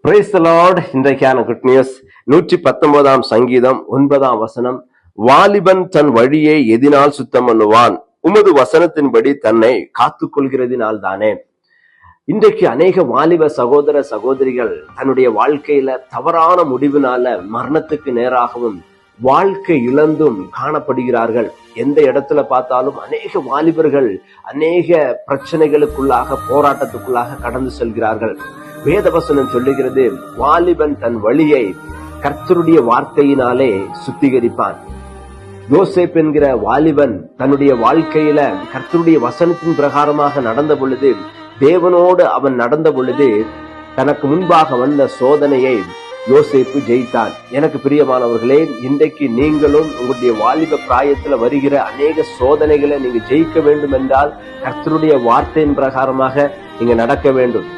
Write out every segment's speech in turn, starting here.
Praise the Lord. இன்றைக்கான good news 119 சங்கீதம் 9 வாலிபன் தன் வழியை எதினால் சுத்தம் பண்ணுவான், உமது வசனத்தின்படி தன்னை காத்துக் கொள்கிறதினால் தானே. இன்றைக்கு அநேக வாலிப சகோதர சகோதரிகள் தன்னுடைய வாழ்க்கையில தவறான முடிவினால மரணத்துக்கு நேராகவும் வாழ்க்கை இழந்தும் காணப்படுகிறார்கள். எந்த இடத்துல பார்த்தாலும் அநேக வாலிபர்கள் அநேக பிரச்சனைகளுக்குள்ளாக போராட்டத்துக்குள்ளாக கடந்து செல்கிறார்கள். வேதவசனம் சொல்லுகிறது, வாலிபன் தன் வழியை கர்த்தருடைய வார்த்தையினாலே சுத்திகரிப்பான். யோசேப் என்கிற வாலிபன் தன்னுடைய வாழ்க்கையில கர்த்தருடைய வசனத்தின் பிரகாரமாக நடந்த பொழுது, தேவனோடு அவன் நடந்த பொழுது, தனக்கு முன்பாக வந்த சோதனையை யோசேப்பு ஜெயித்தான். எனக்கு பிரியமானவர்களே, இன்றைக்கு நீங்களும் உங்களுடைய வாலிப பிராயத்துல வருகிற அநேக சோதனைகளை நீங்க ஜெயிக்க வேண்டும் என்றால் கர்த்தருடைய வார்த்தையின் பிரகாரமாக நீங்க நடக்க வேண்டும்.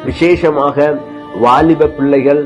விசேஷமாக வாலிப பிள்ளைகள்,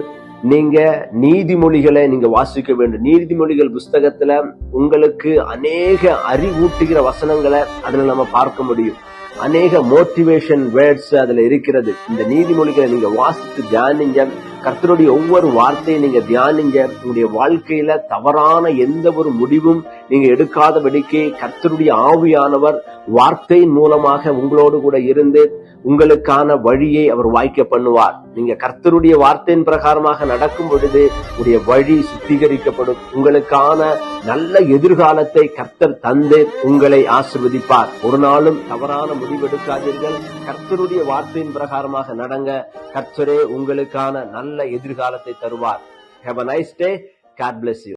நீங்க நீதிமொழிகளை நீங்க வாசிக்க வேண்டும். நீதிமொழிகள் புஸ்தகத்துல உங்களுக்கு அநேக அறிவூட்டுகிற வசனங்களை அதுல நம்ம பார்க்க முடியும். அநேக மோட்டிவேஷன் வேர்ட்ஸ் அதுல இருக்கிறது. இந்த நீதிமொழிகளை நீங்க வாசித்து தியானிங்க. கர்த்தருடைய ஒவ்வொரு வார்த்தையை நீங்க தியானிங்க. உங்களுடைய வாழ்க்கையில தவறான எந்த ஒரு முடிவும் நீங்க எடுக்காதபடிக்கு கர்த்தருடைய ஆவியானவர் வார்த்தையின் மூலமாக உங்களோடு கூட இருந்து உங்களுக்கான வழியை அவர் வாய்க்க பண்ணுவார். நீங்க கர்த்தருடைய வார்த்தையின் பிரகாரமாக நடக்கும் பொழுது உங்களுடைய வழி சுத்திகரிக்கப்படும். உங்களுக்கான நல்ல எதிர்காலத்தை கர்த்தர் தந்து உங்களை ஆசீர்வதிப்பார். ஒரு நாளும் தவறான முடிவெடுக்காதீர்கள். கர்த்தருடைய வார்த்தையின் பிரகாரமாக நடங்க. கர்த்தரே உங்களுக்கான நல்ல எதிர்காலத்தை தருவார். Have a nice day. God bless you.